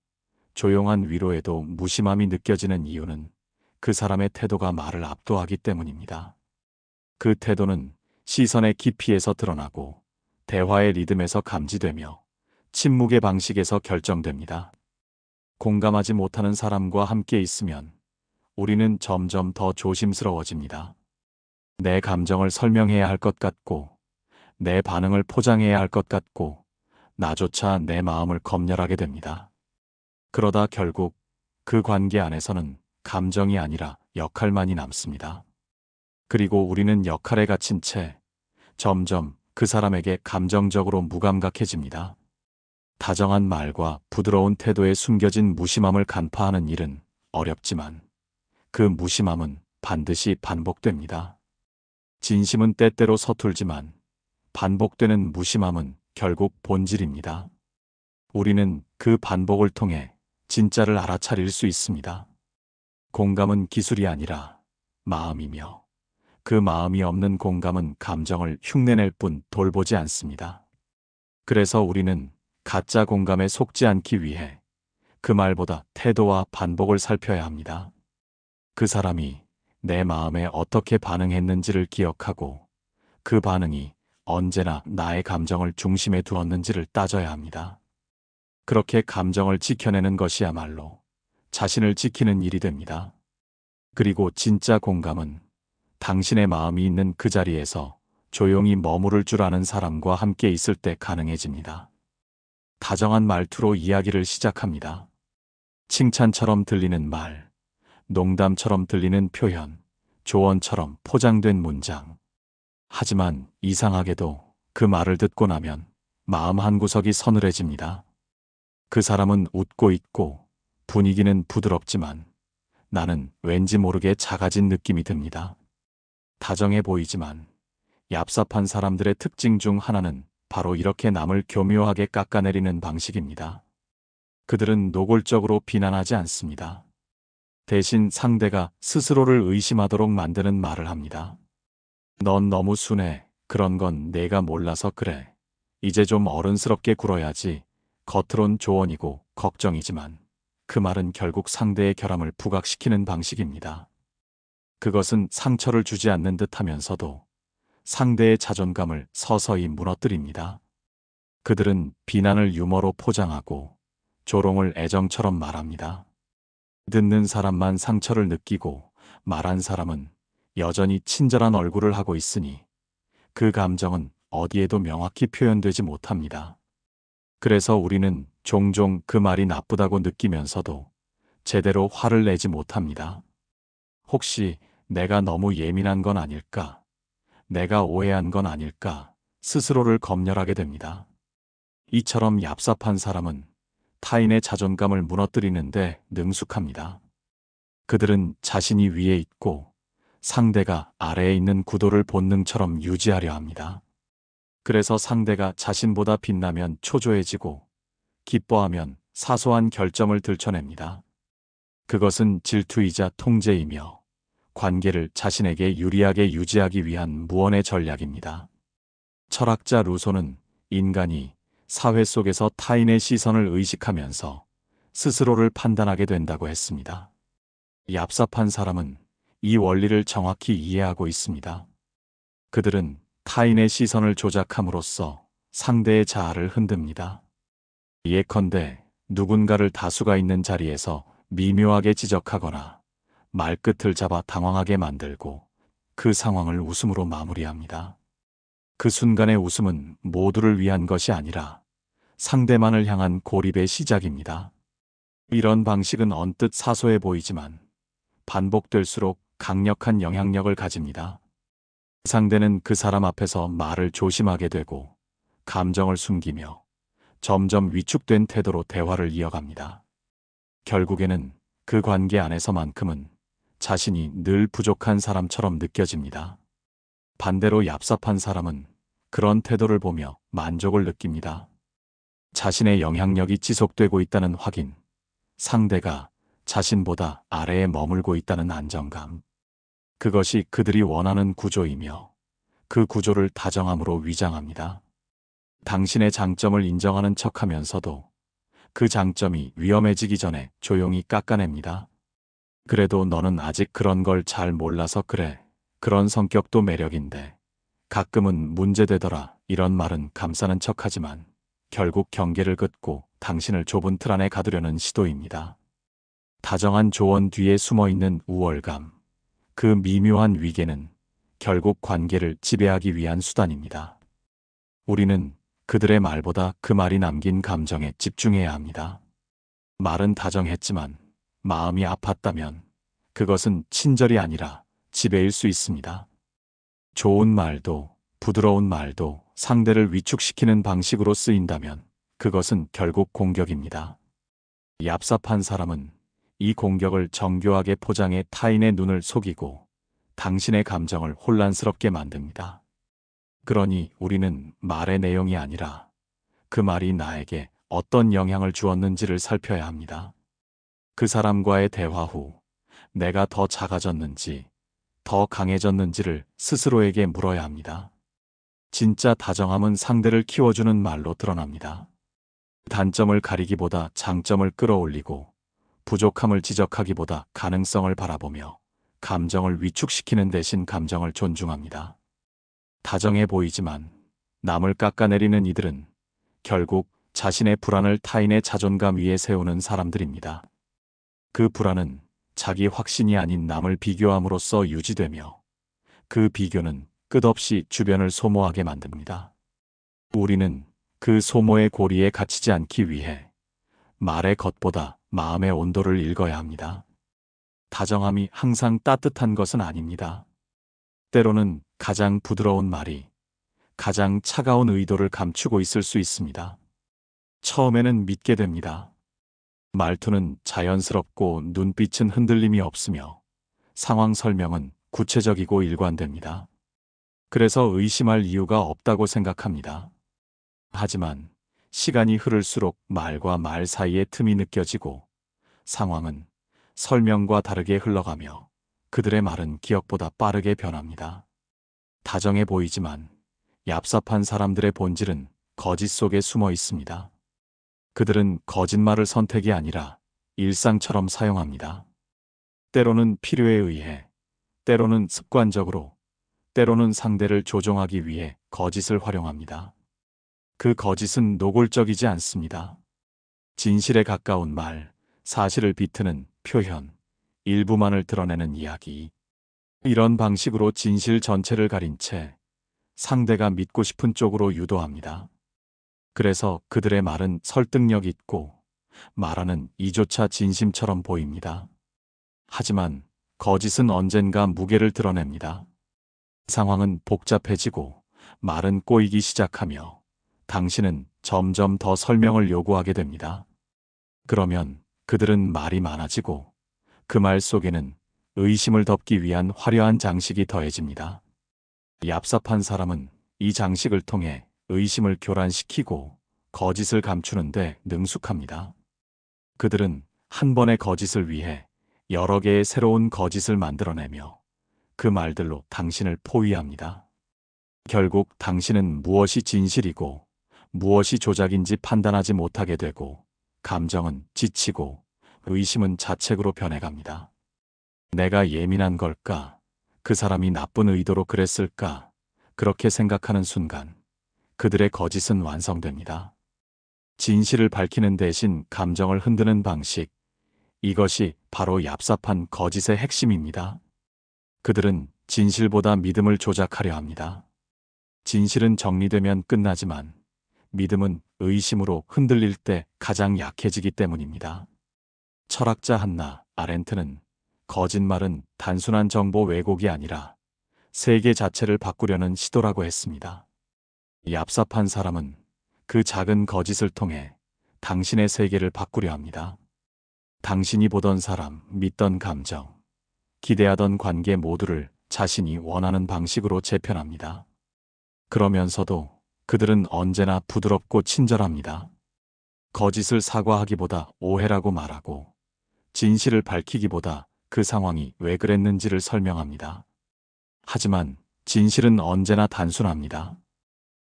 조용한 위로에도 무심함이 느껴지는 이유는 그 사람의 태도가 말을 압도하기 때문입니다. 그 태도는 시선의 깊이에서 드러나고 대화의 리듬에서 감지되며 침묵의 방식에서 결정됩니다. 공감하지 못하는 사람과 함께 있으면 우리는 점점 더 조심스러워집니다. 내 감정을 설명해야 할 것 같고, 내 반응을 포장해야 할 것 같고, 나조차 내 마음을 검열하게 됩니다. 그러다 결국 그 관계 안에서는 감정이 아니라 역할만이 남습니다. 그리고 우리는 역할에 갇힌 채 점점 그 사람에게 감정적으로 무감각해집니다. 다정한 말과 부드러운 태도에 숨겨진 무심함을 간파하는 일은 어렵지만 그 무심함은 반드시 반복됩니다. 진심은 때때로 서툴지만 반복되는 무심함은 결국 본질입니다. 우리는 그 반복을 통해 진짜를 알아차릴 수 있습니다. 공감은 기술이 아니라 마음이며 그 마음이 없는 공감은 감정을 흉내낼 뿐 돌보지 않습니다. 그래서 우리는 가짜 공감에 속지 않기 위해 그 말보다 태도와 반복을 살펴야 합니다. 그 사람이 내 마음에 어떻게 반응했는지를 기억하고 그 반응이 언제나 나의 감정을 중심에 두었는지를 따져야 합니다. 그렇게 감정을 지켜내는 것이야말로 자신을 지키는 일이 됩니다. 그리고 진짜 공감은 당신의 마음이 있는 그 자리에서 조용히 머무를 줄 아는 사람과 함께 있을 때 가능해집니다. 다정한 말투로 이야기를 시작합니다. 칭찬처럼 들리는 말, 농담처럼 들리는 표현, 조언처럼 포장된 문장. 하지만 이상하게도 그 말을 듣고 나면 마음 한구석이 서늘해집니다. 그 사람은 웃고 있고 분위기는 부드럽지만 나는 왠지 모르게 작아진 느낌이 듭니다. 다정해 보이지만 얍삽한 사람들의 특징 중 하나는 바로 이렇게 남을 교묘하게 깎아내리는 방식입니다. 그들은 노골적으로 비난하지 않습니다. 대신 상대가 스스로를 의심하도록 만드는 말을 합니다. 넌 너무 순해. 그런 건 내가 몰라서 그래. 이제 좀 어른스럽게 굴어야지. 겉으론 조언이고 걱정이지만 그 말은 결국 상대의 결함을 부각시키는 방식입니다. 그것은 상처를 주지 않는 듯 하면서도 상대의 자존감을 서서히 무너뜨립니다. 그들은 비난을 유머로 포장하고 조롱을 애정처럼 말합니다. 듣는 사람만 상처를 느끼고 말한 사람은 여전히 친절한 얼굴을 하고 있으니 그 감정은 어디에도 명확히 표현되지 못합니다. 그래서 우리는 종종 그 말이 나쁘다고 느끼면서도 제대로 화를 내지 못합니다. 혹시 내가 너무 예민한 건 아닐까? 내가 오해한 건 아닐까? 스스로를 검열하게 됩니다. 이처럼 얍삽한 사람은 타인의 자존감을 무너뜨리는데 능숙합니다. 그들은 자신이 위에 있고 상대가 아래에 있는 구도를 본능처럼 유지하려 합니다. 그래서 상대가 자신보다 빛나면 초조해지고 기뻐하면 사소한 결점을 들춰냅니다. 그것은 질투이자 통제이며 관계를 자신에게 유리하게 유지하기 위한 무언의 전략입니다. 철학자 루소는 인간이 사회 속에서 타인의 시선을 의식하면서 스스로를 판단하게 된다고 했습니다. 얍삽한 사람은 이 원리를 정확히 이해하고 있습니다. 그들은 타인의 시선을 조작함으로써 상대의 자아를 흔듭니다. 예컨대 누군가를 다수가 있는 자리에서 미묘하게 지적하거나 말끝을 잡아 당황하게 만들고 그 상황을 웃음으로 마무리합니다. 그 순간의 웃음은 모두를 위한 것이 아니라 상대만을 향한 고립의 시작입니다. 이런 방식은 언뜻 사소해 보이지만 반복될수록 강력한 영향력을 가집니다. 상대는 그 사람 앞에서 말을 조심하게 되고 감정을 숨기며 점점 위축된 태도로 대화를 이어갑니다. 결국에는 그 관계 안에서만큼은 자신이 늘 부족한 사람처럼 느껴집니다. 반대로 얍삽한 사람은 그런 태도를 보며 만족을 느낍니다. 자신의 영향력이 지속되고 있다는 확인, 상대가 자신보다 아래에 머물고 있다는 안정감. 그것이 그들이 원하는 구조이며 그 구조를 다정함으로 위장합니다. 당신의 장점을 인정하는 척하면서도 그 장점이 위험해지기 전에 조용히 깎아냅니다. 그래도 너는 아직 그런 걸 잘 몰라서 그래. 그런 성격도 매력인데 가끔은 문제되더라. 이런 말은 감싸는 척하지만 결국 경계를 긋고 당신을 좁은 틀 안에 가두려는 시도입니다. 다정한 조언 뒤에 숨어있는 우월감, 그 미묘한 위계는 결국 관계를 지배하기 위한 수단입니다. 우리는 그들의 말보다 그 말이 남긴 감정에 집중해야 합니다. 말은 다정했지만 마음이 아팠다면 그것은 친절이 아니라 지배일 수 있습니다. 좋은 말도 부드러운 말도 상대를 위축시키는 방식으로 쓰인다면 그것은 결국 공격입니다. 얍삽한 사람은 이 공격을 정교하게 포장해 타인의 눈을 속이고 당신의 감정을 혼란스럽게 만듭니다. 그러니 우리는 말의 내용이 아니라 그 말이 나에게 어떤 영향을 주었는지를 살펴야 합니다. 그 사람과의 대화 후 내가 더 작아졌는지, 더 강해졌는지를 스스로에게 물어야 합니다. 진짜 다정함은 상대를 키워주는 말로 드러납니다. 단점을 가리기보다 장점을 끌어올리고 부족함을 지적하기보다 가능성을 바라보며 감정을 위축시키는 대신 감정을 존중합니다. 다정해 보이지만 남을 깎아내리는 이들은 결국 자신의 불안을 타인의 자존감 위에 세우는 사람들입니다. 그 불안은 자기 확신이 아닌 남을 비교함으로써 유지되며 그 비교는 끝없이 주변을 소모하게 만듭니다. 우리는 그 소모의 고리에 갇히지 않기 위해 말의 겉보다 마음의 온도를 읽어야 합니다. 다정함이 항상 따뜻한 것은 아닙니다. 때로는 가장 부드러운 말이 가장 차가운 의도를 감추고 있을 수 있습니다. 처음에는 믿게 됩니다. 말투는 자연스럽고 눈빛은 흔들림이 없으며 상황 설명은 구체적이고 일관됩니다. 그래서 의심할 이유가 없다고 생각합니다. 하지만 시간이 흐를수록 말과 말 사이의 틈이 느껴지고 상황은 설명과 다르게 흘러가며 그들의 말은 기억보다 빠르게 변합니다. 다정해 보이지만 얍삽한 사람들의 본질은 거짓 속에 숨어 있습니다. 그들은 거짓말을 선택이 아니라 일상처럼 사용합니다. 때로는 필요에 의해, 때로는 습관적으로, 때로는 상대를 조종하기 위해 거짓을 활용합니다. 그 거짓은 노골적이지 않습니다. 진실에 가까운 말, 사실을 비트는 표현, 일부만을 드러내는 이야기. 이런 방식으로 진실 전체를 가린 채 상대가 믿고 싶은 쪽으로 유도합니다. 그래서 그들의 말은 설득력 있고 말하는 이조차 진심처럼 보입니다. 하지만 거짓은 언젠가 무게를 드러냅니다. 상황은 복잡해지고 말은 꼬이기 시작하며 당신은 점점 더 설명을 요구하게 됩니다. 그러면 그들은 말이 많아지고 그 말 속에는 의심을 덮기 위한 화려한 장식이 더해집니다. 얍삽한 사람은 이 장식을 통해 의심을 교란시키고 거짓을 감추는데 능숙합니다. 그들은 한 번의 거짓을 위해 여러 개의 새로운 거짓을 만들어내며 그 말들로 당신을 포위합니다. 결국 당신은 무엇이 진실이고 무엇이 조작인지 판단하지 못하게 되고 감정은 지치고 의심은 자책으로 변해갑니다. 내가 예민한 걸까? 그 사람이 나쁜 의도로 그랬을까? 그렇게 생각하는 순간 그들의 거짓은 완성됩니다. 진실을 밝히는 대신 감정을 흔드는 방식, 이것이 바로 얍삽한 거짓의 핵심입니다. 그들은 진실보다 믿음을 조작하려 합니다. 진실은 정리되면 끝나지만 믿음은 의심으로 흔들릴 때 가장 약해지기 때문입니다. 철학자 한나 아렌트는 거짓말은 단순한 정보 왜곡이 아니라 세계 자체를 바꾸려는 시도라고 했습니다. 얍삽한 사람은 그 작은 거짓을 통해 당신의 세계를 바꾸려 합니다. 당신이 보던 사람, 믿던 감정, 기대하던 관계 모두를 자신이 원하는 방식으로 재편합니다. 그러면서도 그들은 언제나 부드럽고 친절합니다. 거짓을 사과하기보다 오해라고 말하고 진실을 밝히기보다 그 상황이 왜 그랬는지를 설명합니다. 하지만 진실은 언제나 단순합니다.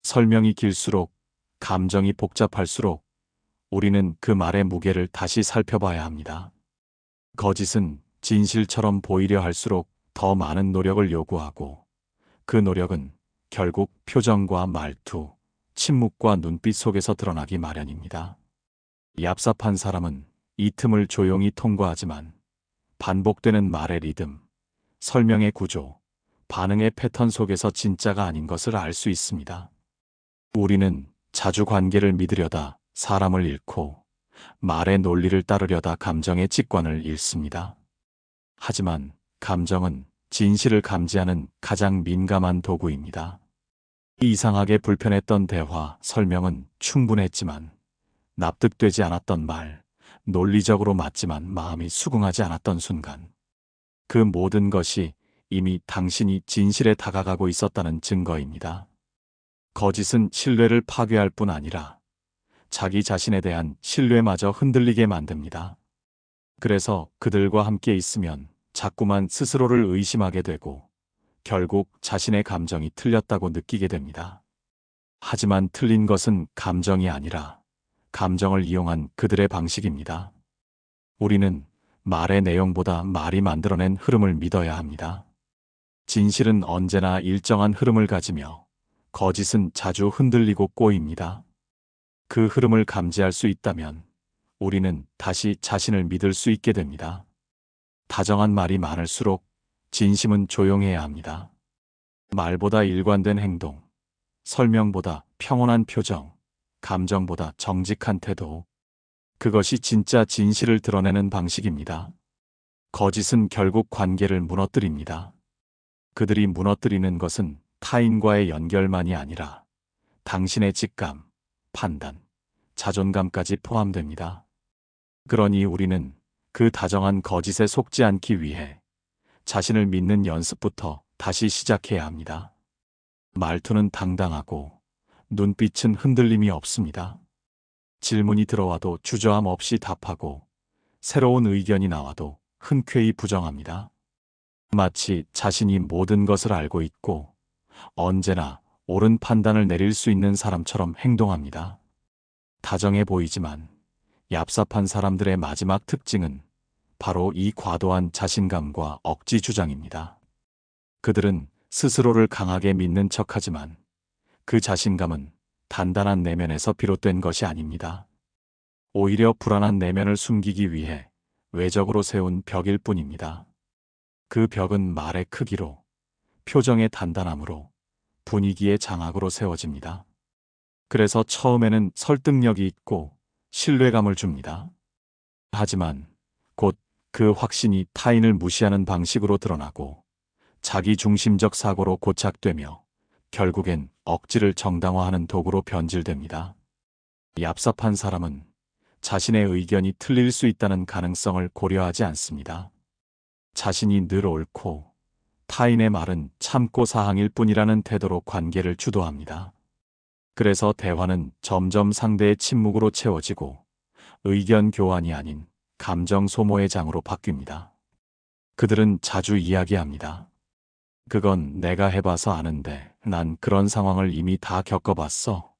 설명이 길수록, 감정이 복잡할수록 우리는 그 말의 무게를 다시 살펴봐야 합니다. 거짓은 진실처럼 보이려 할수록 더 많은 노력을 요구하고 그 노력은 결국 표정과 말투, 침묵과 눈빛 속에서 드러나기 마련입니다. 얍삽한 사람은 이 틈을 조용히 통과하지만 반복되는 말의 리듬, 설명의 구조, 반응의 패턴 속에서 진짜가 아닌 것을 알 수 있습니다. 우리는 자주 관계를 믿으려다 사람을 잃고 말의 논리를 따르려다 감정의 직관을 잃습니다. 하지만 감정은 진실을 감지하는 가장 민감한 도구입니다. 이상하게 불편했던 대화, 설명은 충분했지만 납득되지 않았던 말, 논리적으로 맞지만 마음이 수긍하지 않았던 순간, 그 모든 것이 이미 당신이 진실에 다가가고 있었다는 증거입니다. 거짓은 신뢰를 파괴할 뿐 아니라 자기 자신에 대한 신뢰마저 흔들리게 만듭니다. 그래서 그들과 함께 있으면 자꾸만 스스로를 의심하게 되고 결국 자신의 감정이 틀렸다고 느끼게 됩니다. 하지만 틀린 것은 감정이 아니라 감정을 이용한 그들의 방식입니다. 우리는 말의 내용보다 말이 만들어낸 흐름을 믿어야 합니다. 진실은 언제나 일정한 흐름을 가지며 거짓은 자주 흔들리고 꼬입니다. 그 흐름을 감지할 수 있다면 우리는 다시 자신을 믿을 수 있게 됩니다. 다정한 말이 많을수록 진심은 조용해야 합니다. 말보다 일관된 행동, 설명보다 평온한 표정, 감정보다 정직한 태도. 그것이 진짜 진실을 드러내는 방식입니다. 거짓은 결국 관계를 무너뜨립니다. 그들이 무너뜨리는 것은 타인과의 연결만이 아니라 당신의 직감, 판단, 자존감까지 포함됩니다. 그러니 우리는 그 다정한 거짓에 속지 않기 위해 자신을 믿는 연습부터 다시 시작해야 합니다. 말투는 당당하고 눈빛은 흔들림이 없습니다. 질문이 들어와도 주저함 없이 답하고 새로운 의견이 나와도 흔쾌히 부정합니다. 마치 자신이 모든 것을 알고 있고 언제나 옳은 판단을 내릴 수 있는 사람처럼 행동합니다. 다정해 보이지만 얍삽한 사람들의 마지막 특징은 바로 이 과도한 자신감과 억지 주장입니다. 그들은 스스로를 강하게 믿는 척하지만 그 자신감은 단단한 내면에서 비롯된 것이 아닙니다. 오히려 불안한 내면을 숨기기 위해 외적으로 세운 벽일 뿐입니다. 그 벽은 말의 크기로, 표정의 단단함으로, 분위기의 장악으로 세워집니다. 그래서 처음에는 설득력이 있고 신뢰감을 줍니다. 하지만 곧 그 확신이 타인을 무시하는 방식으로 드러나고 자기중심적 사고로 고착되며 결국엔 억지를 정당화하는 도구로 변질됩니다. 얍삽한 사람은 자신의 의견이 틀릴 수 있다는 가능성을 고려하지 않습니다. 자신이 늘 옳고 타인의 말은 참고 사항일 뿐이라는 태도로 관계를 주도합니다. 그래서 대화는 점점 상대의 침묵으로 채워지고 의견 교환이 아닌 감정 소모의 장으로 바뀝니다. 그들은 자주 이야기합니다. 그건 내가 해봐서 아는데 난 그런 상황을 이미 다 겪어봤어.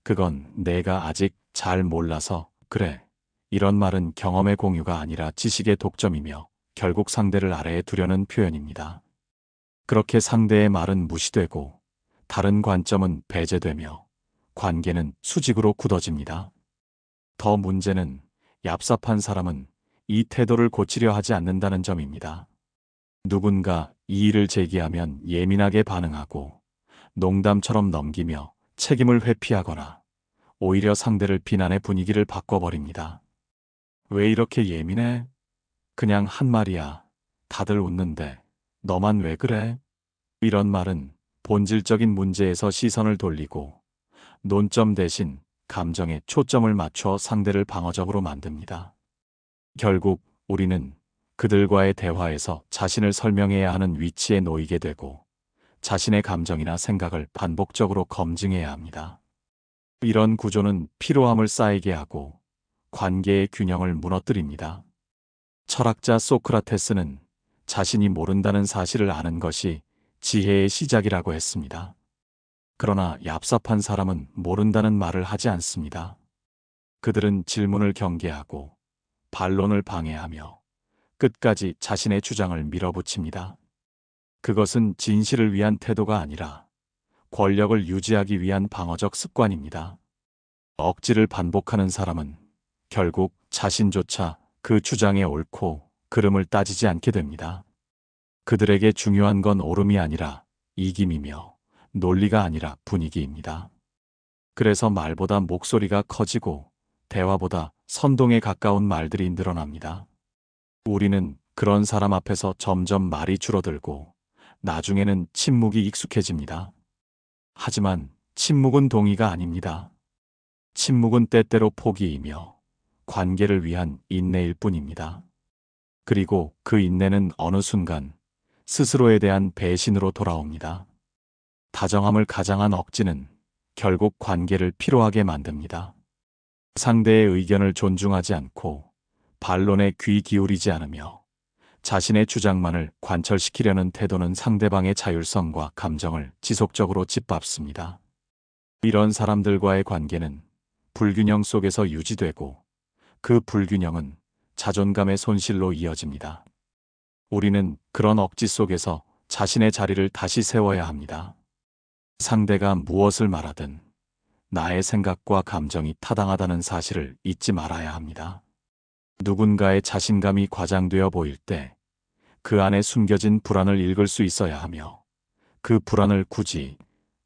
그건 내가 아직 잘 몰라서 그래. 이런 말은 경험의 공유가 아니라 지식의 독점이며 결국 상대를 아래에 두려는 표현입니다. 그렇게 상대의 말은 무시되고 다른 관점은 배제되며 관계는 수직으로 굳어집니다. 더 문제는 얍삽한 사람은 이 태도를 고치려 하지 않는다는 점입니다. 누군가 이의를 제기하면 예민하게 반응하고 농담처럼 넘기며 책임을 회피하거나 오히려 상대를 비난의 분위기를 바꿔버립니다. 왜 이렇게 예민해? 그냥 한 말이야. 다들 웃는데 너만 왜 그래? 이런 말은 본질적인 문제에서 시선을 돌리고 논점 대신 감정에 초점을 맞춰 상대를 방어적으로 만듭니다. 결국 우리는 그들과의 대화에서 자신을 설명해야 하는 위치에 놓이게 되고 자신의 감정이나 생각을 반복적으로 검증해야 합니다. 이런 구조는 피로함을 쌓이게 하고 관계의 균형을 무너뜨립니다. 철학자 소크라테스는 자신이 모른다는 사실을 아는 것이 지혜의 시작이라고 했습니다. 그러나 얍삽한 사람은 모른다는 말을 하지 않습니다. 그들은 질문을 경계하고 반론을 방해하며 끝까지 자신의 주장을 밀어붙입니다. 그것은 진실을 위한 태도가 아니라 권력을 유지하기 위한 방어적 습관입니다. 억지를 반복하는 사람은 결국 자신조차 그 주장의 옳고 그름을 따지지 않게 됩니다. 그들에게 중요한 건 옳음이 아니라 이김이며 논리가 아니라 분위기입니다. 그래서 말보다 목소리가 커지고 대화보다 선동에 가까운 말들이 늘어납니다. 우리는 그런 사람 앞에서 점점 말이 줄어들고 나중에는 침묵이 익숙해집니다. 하지만 침묵은 동의가 아닙니다. 침묵은 때때로 포기이며 관계를 위한 인내일 뿐입니다. 그리고 그 인내는 어느 순간 스스로에 대한 배신으로 돌아옵니다. 다정함을 가장한 억지는 결국 관계를 피로하게 만듭니다. 상대의 의견을 존중하지 않고 반론에 귀 기울이지 않으며 자신의 주장만을 관철시키려는 태도는 상대방의 자율성과 감정을 지속적으로 짓밟습니다. 이런 사람들과의 관계는 불균형 속에서 유지되고 그 불균형은 자존감의 손실로 이어집니다. 우리는 그런 억지 속에서 자신의 자리를 다시 세워야 합니다. 상대가 무엇을 말하든 나의 생각과 감정이 타당하다는 사실을 잊지 말아야 합니다. 누군가의 자신감이 과장되어 보일 때 그 안에 숨겨진 불안을 읽을 수 있어야 하며 그 불안을 굳이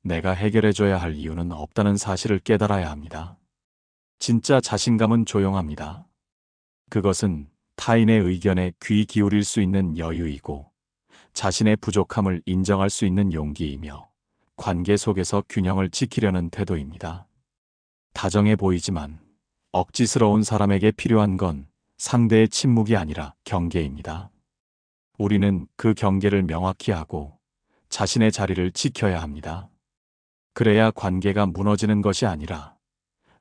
내가 해결해줘야 할 이유는 없다는 사실을 깨달아야 합니다. 진짜 자신감은 조용합니다. 그것은 타인의 의견에 귀 기울일 수 있는 여유이고 자신의 부족함을 인정할 수 있는 용기이며 관계 속에서 균형을 지키려는 태도입니다. 다정해 보이지만 억지스러운 사람에게 필요한 건 상대의 침묵이 아니라 경계입니다. 우리는 그 경계를 명확히 하고 자신의 자리를 지켜야 합니다. 그래야 관계가 무너지는 것이 아니라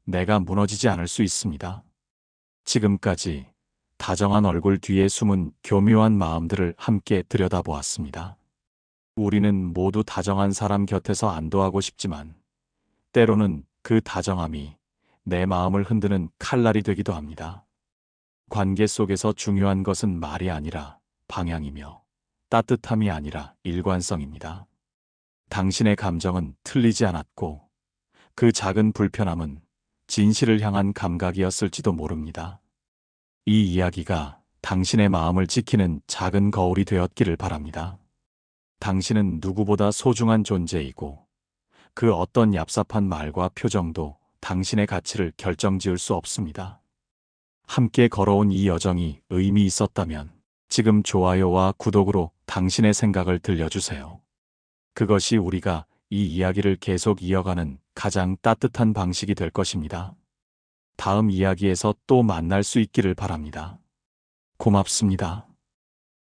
내가 무너지지 않을 수 있습니다. 지금까지 다정한 얼굴 뒤에 숨은 교묘한 마음들을 함께 들여다보았습니다. 우리는 모두 다정한 사람 곁에서 안도하고 싶지만 때로는 그 다정함이 내 마음을 흔드는 칼날이 되기도 합니다. 관계 속에서 중요한 것은 말이 아니라 방향이며 따뜻함이 아니라 일관성입니다. 당신의 감정은 틀리지 않았고 그 작은 불편함은 진실을 향한 감각이었을지도 모릅니다. 이 이야기가 당신의 마음을 지키는 작은 거울이 되었기를 바랍니다. 당신은 누구보다 소중한 존재이고 그 어떤 얍삽한 말과 표정도 당신의 가치를 결정지을 수 없습니다. 함께 걸어온 이 여정이 의미 있었다면 지금 좋아요와 구독으로 당신의 생각을 들려주세요. 그것이 우리가 이 이야기를 계속 이어가는 가장 따뜻한 방식이 될 것입니다. 다음 이야기에서 또 만날 수 있기를 바랍니다. 고맙습니다.